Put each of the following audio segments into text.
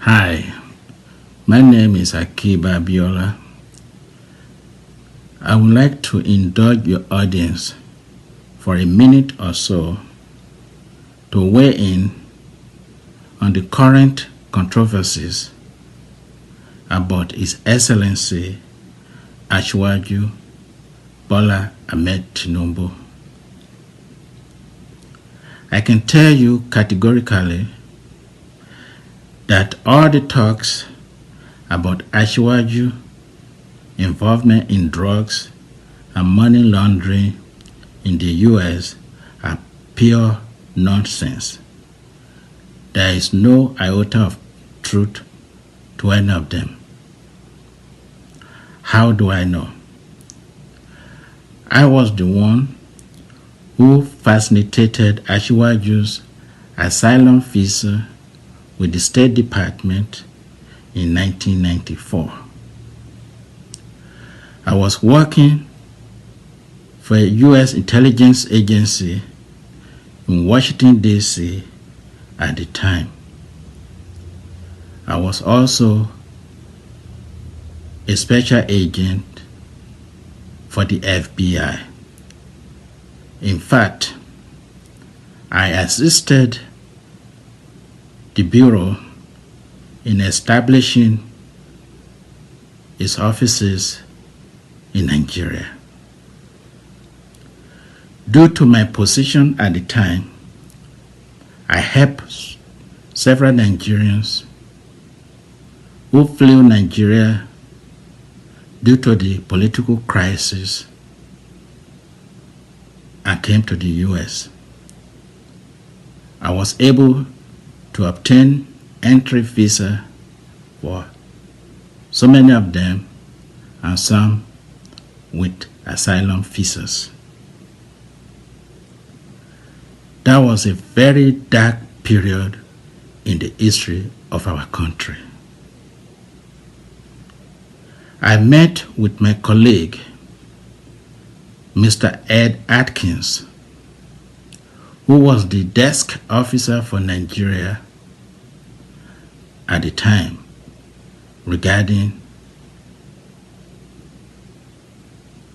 Hi, my name is Akiba Abiola. I would like to indulge your audience for a minute or so to weigh in on the current controversies about His Excellency Asiwaju Bola Ahmed Tinubu. I can tell you categorically that all the talks about Asiwaju involvement in drugs and money laundering in the US are pure nonsense. There is no iota of truth to any of them. How do I know? I was the one who facilitated Asiwaju's asylum visa with the State Department in 1994. I was working for a U.S. intelligence agency in Washington, D.C. at the time. I was also a special agent for the FBI. In fact, I assisted the Bureau in establishing its offices in Nigeria. Due to my position at the time, I helped several Nigerians who fled Nigeria due to the political crisis and came to the US. I was able to obtain entry visa for so many of them and some with asylum visas. That was a very dark period in the history of our country. I met with my colleague, Mr. Ed Atkins, who was the desk officer for Nigeria at the time regarding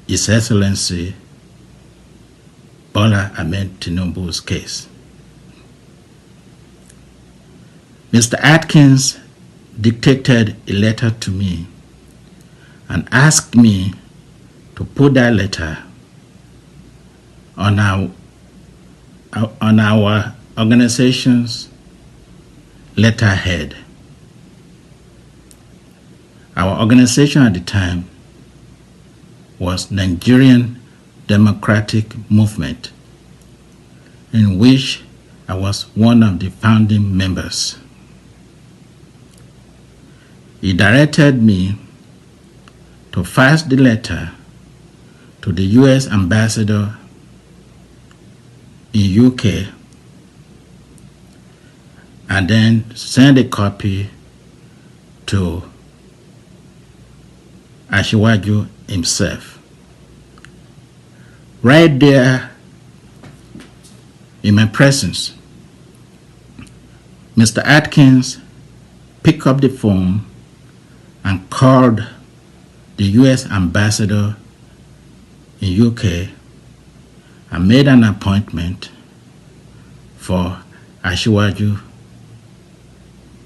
His Excellency Bola Ahmed Tinubu's case. Mr. Atkins dictated a letter to me and asked me to put that letter on our organization's letterhead. Our organization at the time was Nigerian-Democratic Movement, in which I was one of the founding members. He directed me to fax the letter to the U.S. ambassador in UK and then send a copy to Asiwaju himself. Right there in my presence, Mr. Atkins picked up the phone and called the U.S. ambassador in UK and made an appointment for Asiwaju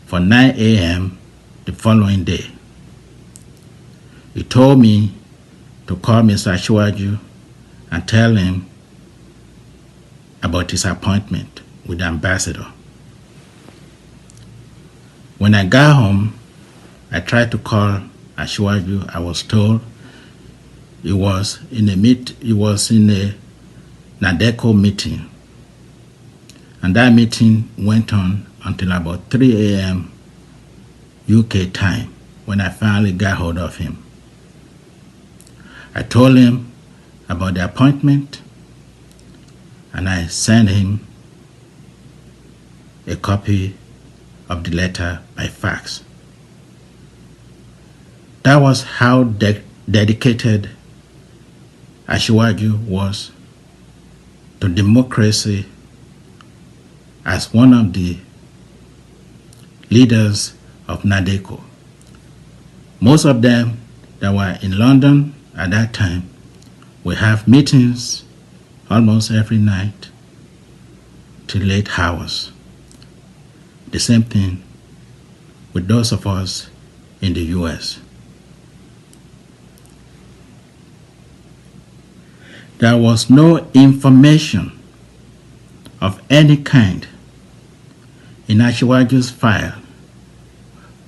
for 9 a.m. the following day. He told me to call Mr. Asiwaju and tell him about his appointment with the ambassador. When I got home, I tried to call Asiwaju. I was told he was in a NADECO meeting, and that meeting went on until about 3 a.m. UK time when I finally got hold of him. I told him about the appointment and I sent him a copy of the letter by fax. That was how dedicated Asiwaju was to democracy as one of the leaders of NADECO. Most of them that were in London at that time will have meetings almost every night till late hours. The same thing with those of us in the US. There was no information of any kind in Asiwaju's file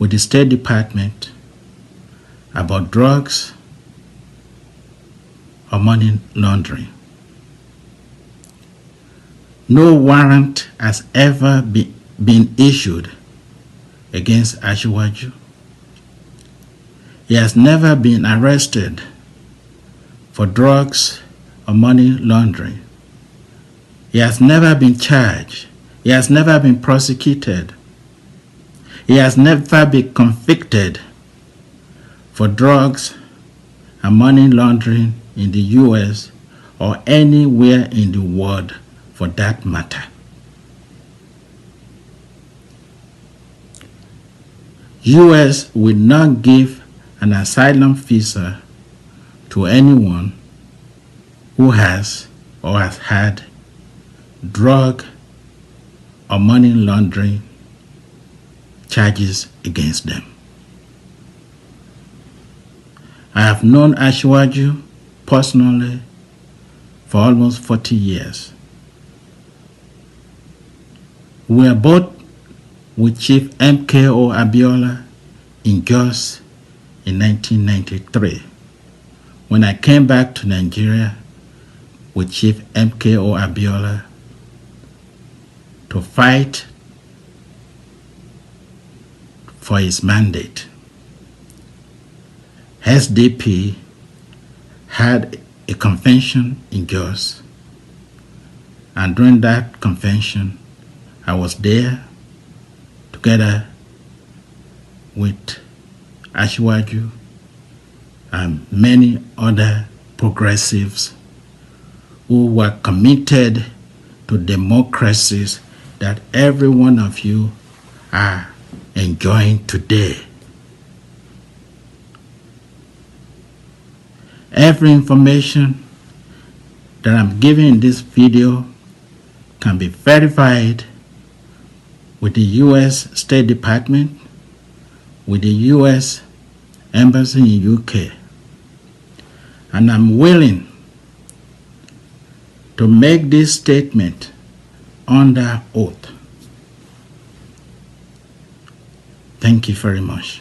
with the State Department about drugs or money laundering. No warrant has ever been issued against Asiwaju. He has never been arrested for drugs or money laundering. He has never been charged. He has never been prosecuted. He has never been convicted for drugs and money laundering in the US or anywhere in the world for that matter. US will not give an asylum visa to anyone who has or has had drug or money laundering charges against them. I have known Asiwaju personally for almost 40 years. We were both with Chief MKO Abiola in Jos in 1993 when I came back to Nigeria with Chief MKO Abiola to fight for his mandate. SDP had a convention in Jos, and during that convention I was there together with Asiwaju and many other progressives who were committed to democracies that every one of you are enjoying today. Every information that I'm giving in this video can be verified with the US State Department, with the US Embassy in UK. And I'm willing to make this statement under oath. Thank you very much.